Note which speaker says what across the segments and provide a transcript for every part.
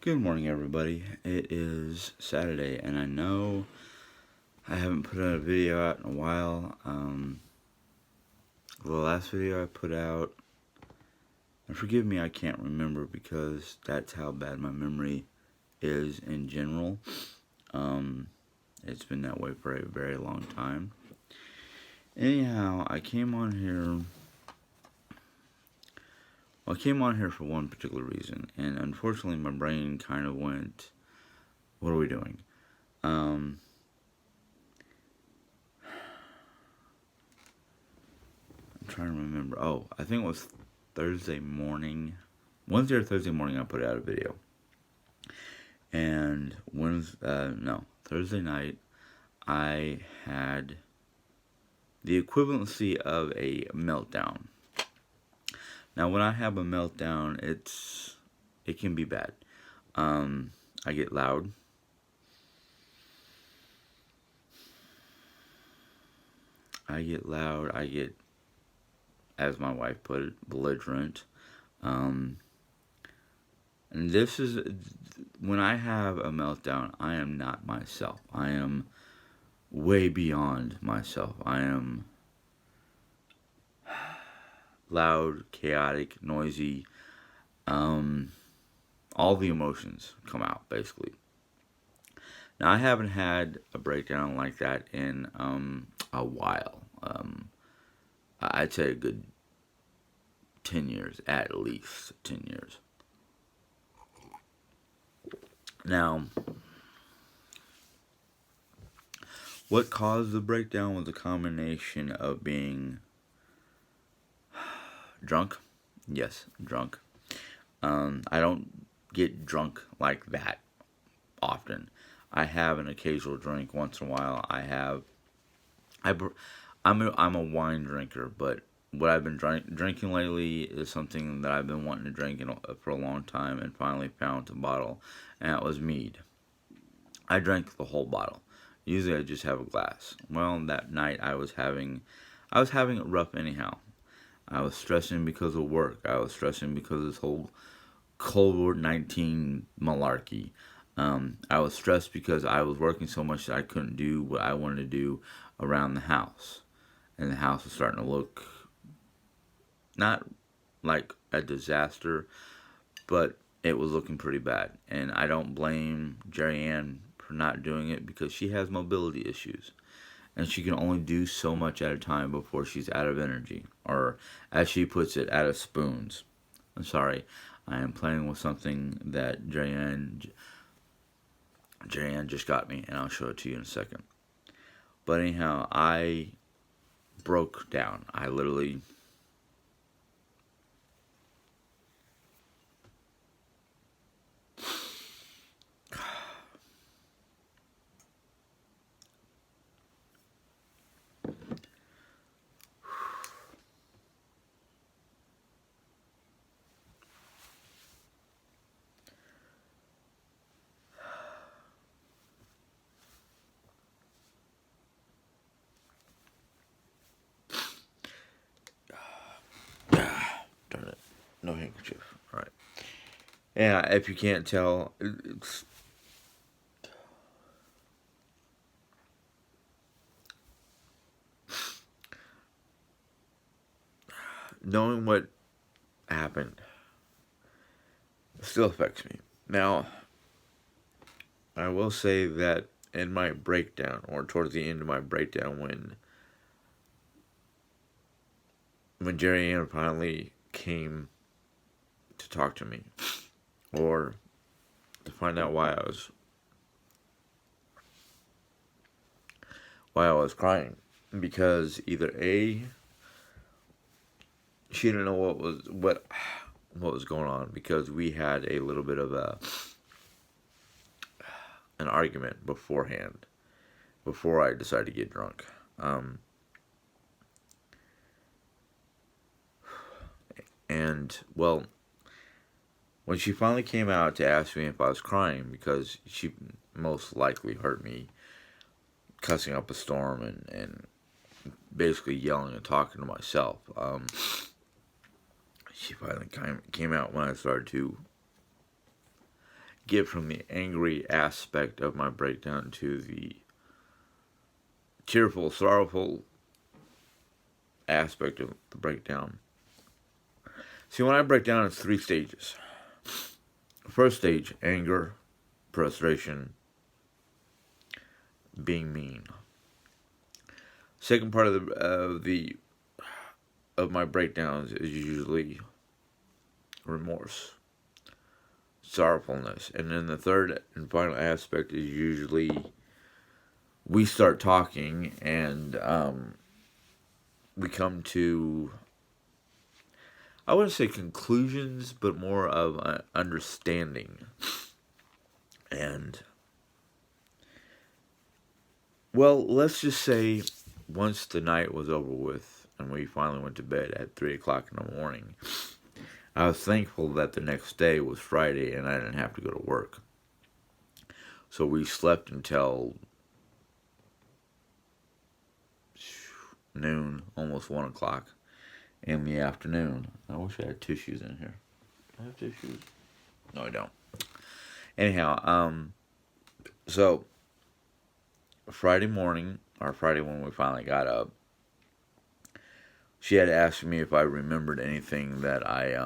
Speaker 1: Good morning, everybody. It is Saturday, and I know I haven't put out a video out in a while. The last video I put out, and forgive me, I can't remember because that's how bad my memory is in general. It's been that way for a very long time. Anyhow, I came on here for one particular reason, and unfortunately my brain kind of went, what are we doing? I'm trying to remember. Oh, I think it was Thursday morning. Wednesday or Thursday morning I put out a video. And Thursday night I had the equivalency of a meltdown. Now when I have a meltdown, it can be bad. I get loud. I get, as my wife put it, belligerent. And this is, when I have a meltdown, I am not myself. I am way beyond myself. I am loud, chaotic, noisy. All the emotions come out, basically. Now, I haven't had a breakdown like that in a while. I'd say a good 10 years, at least 10 years. Now, what caused the breakdown was a combination of being drunk. Yes, drunk. I don't get drunk like that often. I have an occasional drink once in a while. I'm a wine drinker, but what I've been drinking lately is something that I've been wanting to drink for a long time and finally found a bottle, and that was mead. I drank the whole bottle. Usually I just have a glass. Well, that night I was having it rough anyhow. I was stressing because of work. I was stressing because of this whole COVID-19 malarkey. I was stressed because I was working so much that I couldn't do what I wanted to do around the house. And the house was starting to look not like a disaster, but it was looking pretty bad. And I don't blame Jerry Ann for not doing it because she has mobility issues. And she can only do so much at a time before she's out of energy. Or, as she puts it, out of spoons. I'm sorry. I am playing with something that Jerry Ann just got me, and I'll show it to you in a second. But anyhow, I broke down. I literally... Darn it. No handkerchief. Alright. Yeah, if you can't tell, it's... knowing what happened still affects me. Now, I will say that in my breakdown, or towards the end of my breakdown, when Jerry Ann finally came to talk to me, or to find out why I was crying, because either A, she didn't know what was going on, because we had a little bit of an argument beforehand, before I decided to get drunk. And, well, when she finally came out to ask me if I was crying, because she most likely heard me cussing up a storm and basically yelling and talking to myself, she finally came out when I started to get from the angry aspect of my breakdown to the tearful, sorrowful aspect of the breakdown. See, when I break down, it's three stages. First stage, anger, frustration, being mean. Second part of my breakdowns is usually remorse, sorrowfulness, and then the third and final aspect is usually we start talking and we come to, I wouldn't say conclusions, but more of understanding. And, well, let's just say once the night was over with and we finally went to bed at 3 o'clock in the morning, I was thankful that the next day was Friday and I didn't have to go to work. So we slept until noon, almost 1 o'clock in the afternoon. I wish I had tissues in here. Do I have tissues? No, I don't. Anyhow, so Friday morning, or Friday when we finally got up, she had asked me if I remembered anything that I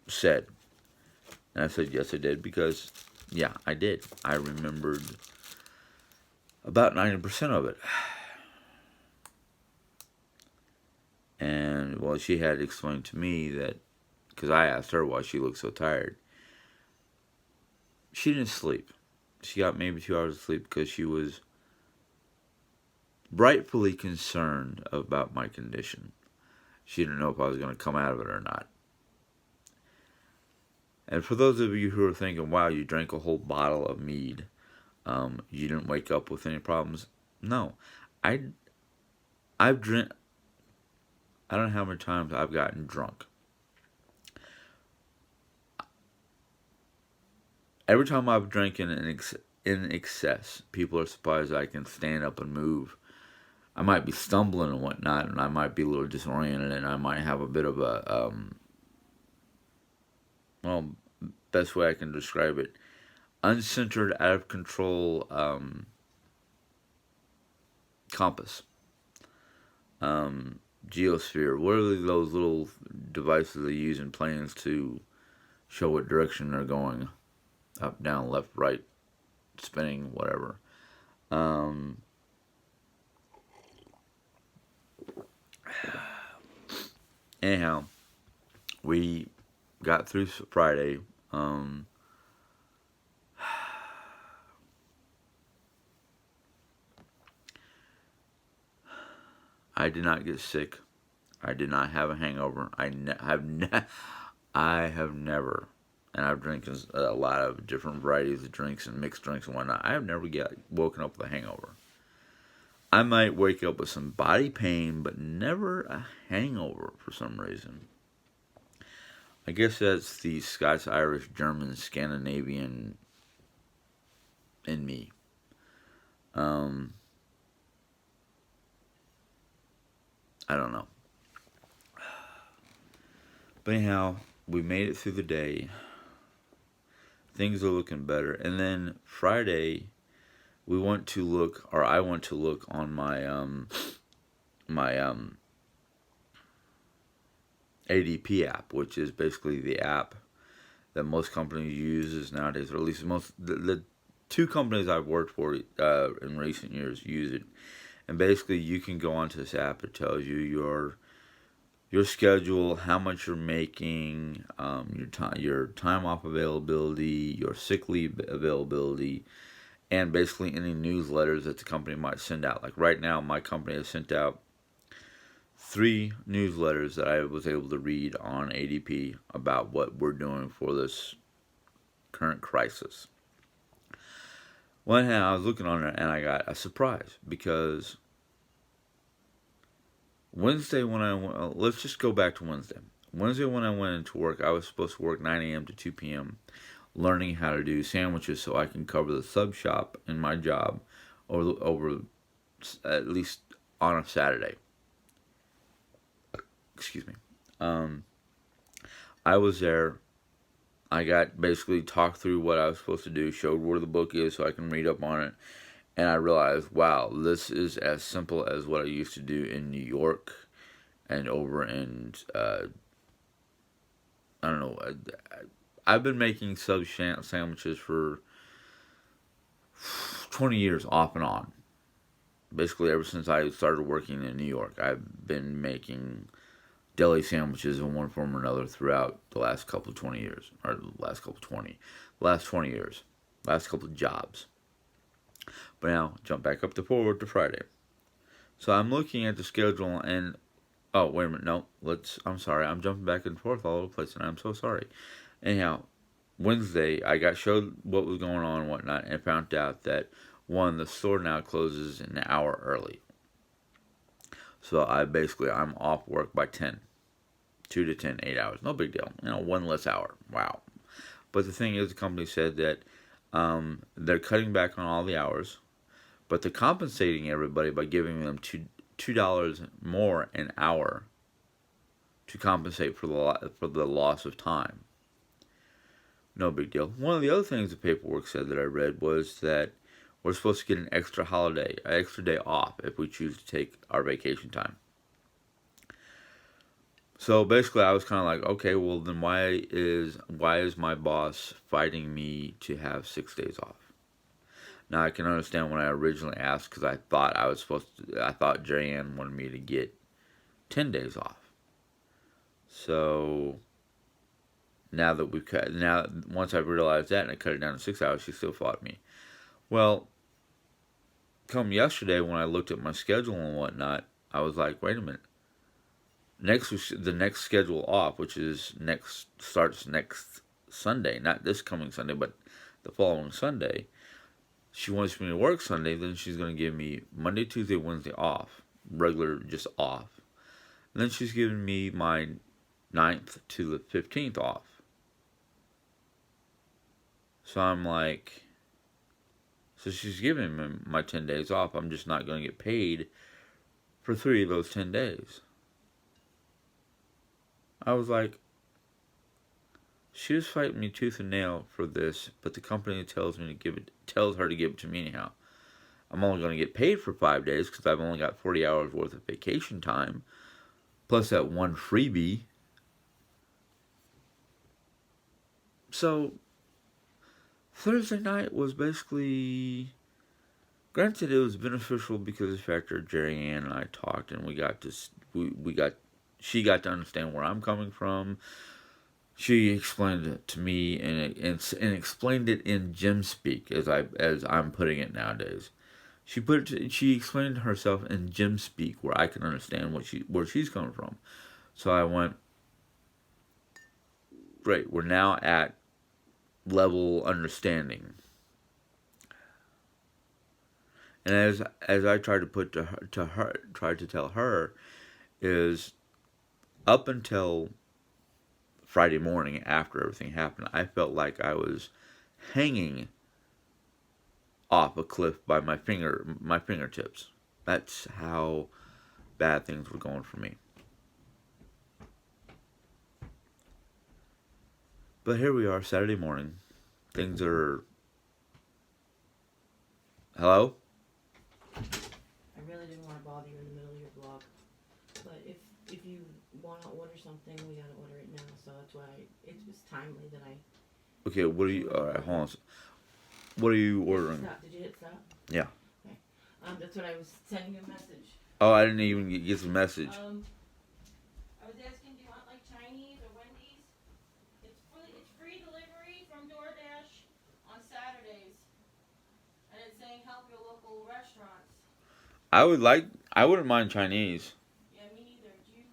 Speaker 1: said. And I said, yes, I did, because, yeah, I did. I remembered about 90% of it. And, well, she had explained to me that, because I asked her why she looked so tired, she didn't sleep. She got maybe 2 hours of sleep because she was rightfully concerned about my condition. She didn't know if I was going to come out of it or not. And for those of you who are thinking, wow, you drank a whole bottle of mead, you didn't wake up with any problems. No. I've drank, I don't know how many times I've gotten drunk. Every time I've drank in excess, people are surprised I can stand up and move. I might be stumbling and whatnot, and I might be a little disoriented, and I might have a bit of a, well, best way I can describe it, uncentered, out of control compass. Geosphere. What are those little devices they use in planes to show what direction they're going? Up, down, left, right, spinning, whatever. Anyhow, we got through Friday. I did not get sick. I did not have a hangover. I have never, and I've drinking a lot of different varieties of drinks and mixed drinks and whatnot. I have never woken up with a hangover. I might wake up with some body pain, but never a hangover for some reason. I guess that's the Scots, Irish, German, Scandinavian in me. I don't know. But anyhow, we made it through the day. Things are looking better. And then Friday, I went to look on my ADP app, which is basically the app that most companies use nowadays, or at least the two companies I've worked for in recent years use it. And basically, you can go onto this app. It tells you your schedule, how much you're making, your time off availability, your sick leave availability, and basically any newsletters that the company might send out. Like right now, my company has sent out 3 newsletters that I was able to read on ADP about what we're doing for this current crisis. One hand, I was looking on it and I got a surprise because Wednesday when I went, let's just go back to Wednesday. Wednesday when I went into work, I was supposed to work 9 a.m. to 2 p.m. learning how to do sandwiches so I can cover the sub shop in my job over at least on a Saturday. Excuse me. I was there I got basically talked through what I was supposed to do, showed where the book is so I can read up on it, and I realized, wow, this is as simple as what I used to do in New York and over in I don't know. I've been making sub sandwiches for 20 years off and on. Basically, ever since I started working in New York, I've been making deli sandwiches in one form or another throughout the last couple of 20 years, or the last couple of 20, last 20 years, last couple of jobs. But now, jump back up to forward to Friday. So I'm looking at the schedule and, oh, wait a minute, no, I'm sorry, I'm jumping back and forth all over the place, and I'm so sorry. Anyhow, Wednesday, I got showed what was going on and whatnot, and found out that one, the store now closes an hour early. So I'm off work by 10, 2 to 10, 8 hours. No big deal. One less hour. Wow. But the thing is, the company said that they're cutting back on all the hours, but they're compensating everybody by giving them $2 more an hour to compensate for the loss of time. No big deal. One of the other things the paperwork said that I read was that we're supposed to get an extra holiday, an extra day off if we choose to take our vacation time. So basically, I was kind of like, okay, well then why is my boss fighting me to have 6 days off? Now I can understand when I originally asked because I thought I thought Jerry Ann wanted me to get 10 days off. So now that once I realized that and I cut it down to 6 hours, she still fought me. Well, come yesterday when I looked at my schedule and whatnot, I was like, wait a minute. The next schedule off, which starts next Sunday, not this coming Sunday, but the following Sunday. She wants me to work Sunday, then she's going to give me Monday, Tuesday, Wednesday off, regular, just off. And then she's giving me my 9th to the 15th off. So I'm like, so she's giving me my 10 days off. I'm just not going to get paid for 3 of those 10 days. I was like, she was fighting me tooth and nail for this, but the company tells her to give it to me anyhow. I'm only going to get paid for 5 days because I've only got 40 hours worth of vacation time, plus that one freebie. So Thursday night was basically, granted, it was beneficial because of the fact that Jerry Ann and I talked, and she got to understand where I'm coming from. She explained it to me and explained it in gym speak as I'm putting it nowadays. She explained herself in gym speak where I can understand where she's coming from. So I went, great. We're now at level understanding. And as I tried to put tried to tell her, is up until Friday morning after everything happened, I felt like I was hanging off a cliff by my fingertips. That's how bad things were going for me. But here we are, Saturday morning. Things are... Hello?
Speaker 2: I really didn't want to bother you in the middle of your blog, but if you want to order something, we gotta order it now. So that's why it was timely that I.
Speaker 1: Okay, what are you... Alright, hold on. What are you ordering?
Speaker 2: Stop. Did you hit stop?
Speaker 1: Yeah.
Speaker 2: Okay. That's what I was sending you a message.
Speaker 1: Oh, I didn't even get the message.
Speaker 2: I was asking, do you want like Chinese or Wendy's? It's free delivery from DoorDash on Saturdays, and it's saying help your local restaurants.
Speaker 1: I wouldn't mind Chinese.
Speaker 2: Yeah, me neither. Do you?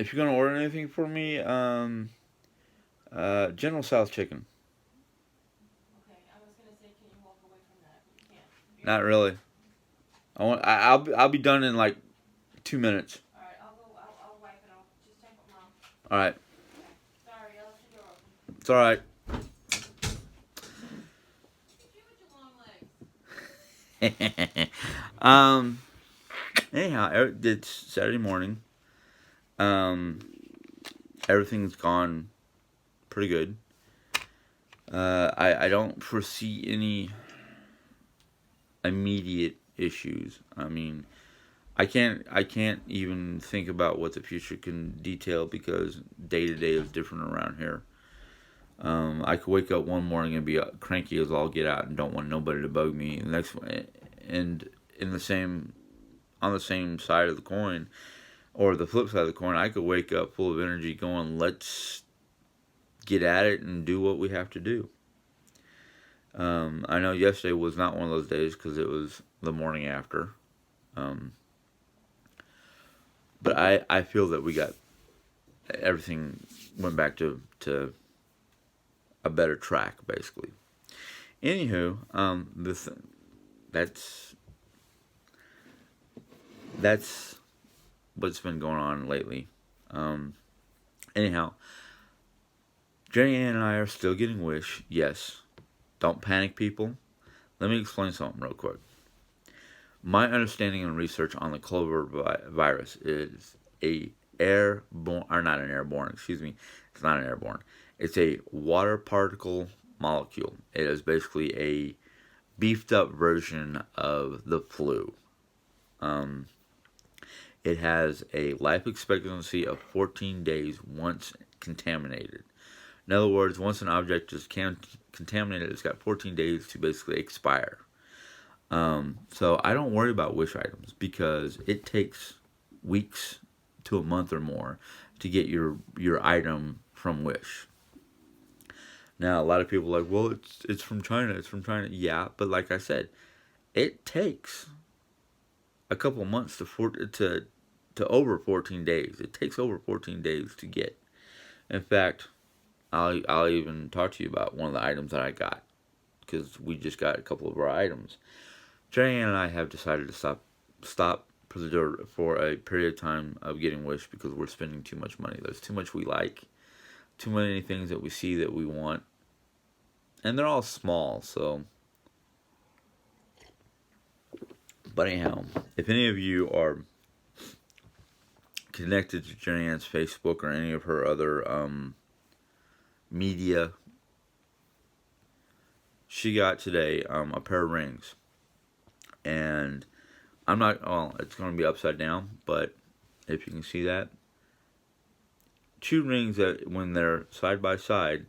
Speaker 1: If you're gonna order anything for me, General Tso's chicken.
Speaker 2: Okay, I was gonna say, can you walk away from that? But you can't.
Speaker 1: Not really. I'll be done in like 2 minutes.
Speaker 2: All right, I'll wipe it. I'll just check with Mom.
Speaker 1: All right.
Speaker 2: Okay. Sorry, I left your door open.
Speaker 1: It's all right.
Speaker 2: You with your long legs.
Speaker 1: Anyhow, it's Saturday morning. Everything's gone pretty good. I don't foresee any immediate issues. I mean, I can't even think about what the future can detail because day to day is different around here. I could wake up one morning and be cranky as all get out and don't want nobody to bug me. The next one, and in the same on the same side of the coin, or the flip side of the coin, I could wake up full of energy, going, "Let's get at it and do what we have to do." I know yesterday was not one of those days because it was the morning after. Um, but I feel that we got everything went back to a better track, basically. Anywho, this that's that's what's been going on lately. Um, anyhow, Jenny Ann and I are still getting Wish. Yes, don't panic, people. Let me explain something real quick. My understanding and research on the Clover virus is a airborne, or not an airborne, excuse me, it's not an airborne. It's a water particle molecule. It is basically a beefed up version of the flu. Um, it has a life expectancy of 14 days once contaminated. In other words, once an object is contaminated, it's got 14 days to basically expire. So I don't worry about Wish items because it takes weeks to a month or more to get your item from Wish. Now a lot of people are like, well, it's from China. It's from China. Yeah, but like I said, it takes a couple of months to over 14 days. It takes over 14 days to get. In fact, I'll even talk to you about one of the items that I got because we just got a couple of our items. Jenny and I have decided to stop for a period of time of getting Wish because we're spending too much money. There's too much we like, too many things that we see that we want, and they're all small. So, but anyhow, if any of you are connected to Jenny Ann's Facebook or any of her other media, she got today a pair of rings. And I'm not, well, it's going to be upside down, but if you can see that, two rings that when they're side by side,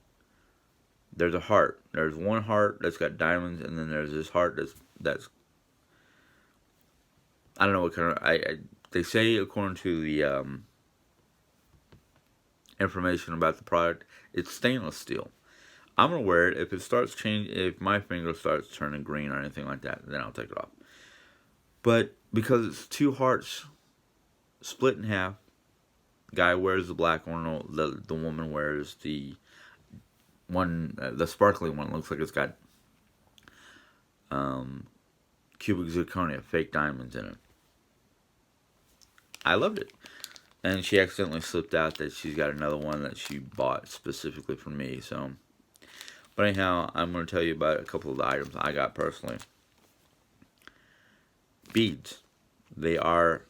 Speaker 1: there's a heart. There's one heart that's got diamonds, and then there's this heart that's I don't know what kind of, they say according to the information about the product, it's stainless steel. I'm gonna wear it. If it starts changing, if my finger starts turning green or anything like that, then I'll take it off. But because it's two hearts split in half, guy wears the black one, the woman wears the one, the sparkly one. Looks like it's got cubic zirconia, fake diamonds in it. I loved it. And she accidentally slipped out that she's got another one that she bought specifically for me. So, but anyhow, I'm going to tell you about a couple of the items I got personally. Beads. They are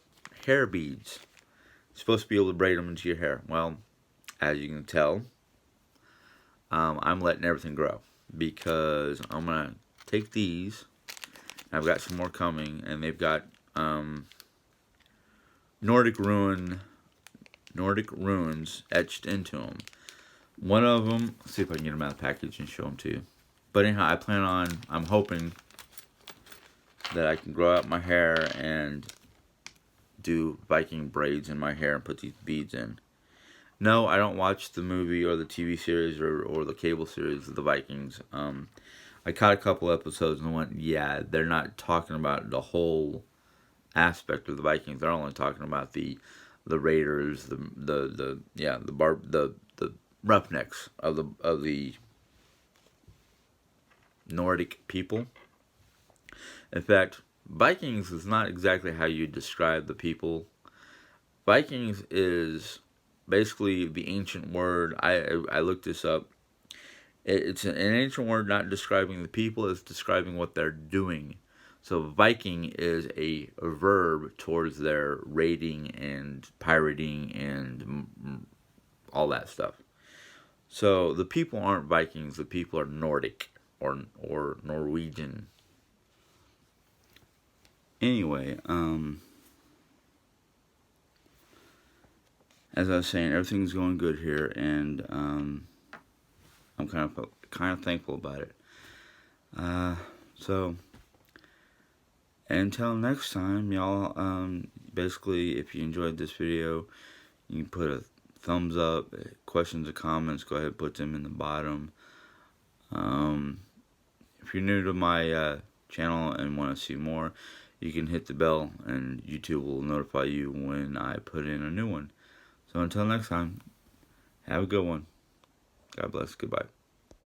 Speaker 1: hair beads. You're supposed to be able to braid them into your hair. Well, as you can tell, I'm letting everything grow because I'm going to take these. I've got some more coming, and they've got Nordic runes etched into them. One of them, let's see if I can get them out of the package and show them to you. But anyhow, I'm hoping that I can grow out my hair and do Viking braids in my hair and put these beads in. No, I don't watch the movie or the TV series or the cable series of the Vikings. I caught a couple episodes and went, yeah, they're not talking about the whole aspect of the Vikings. They're only talking about the raiders, the roughnecks of the Nordic people. In fact, Vikings is not exactly how you describe the people. Vikings is basically the ancient word. I looked this up. It's an ancient word not describing the people, it's describing what they're doing. So Viking is a verb towards their raiding and pirating and all that stuff. So the people aren't Vikings. The people are Nordic or Norwegian. Anyway, as I was saying, everything's going good here, and I'm kind of thankful about it. So until next time, y'all. Basically, if you enjoyed this video, you can put a thumbs up. Questions or comments, go ahead and put them in the bottom. If you're new to my channel and want to see more, you can hit the bell, and YouTube will notify you when I put in a new one. So until next time, have a good one. God bless. Goodbye.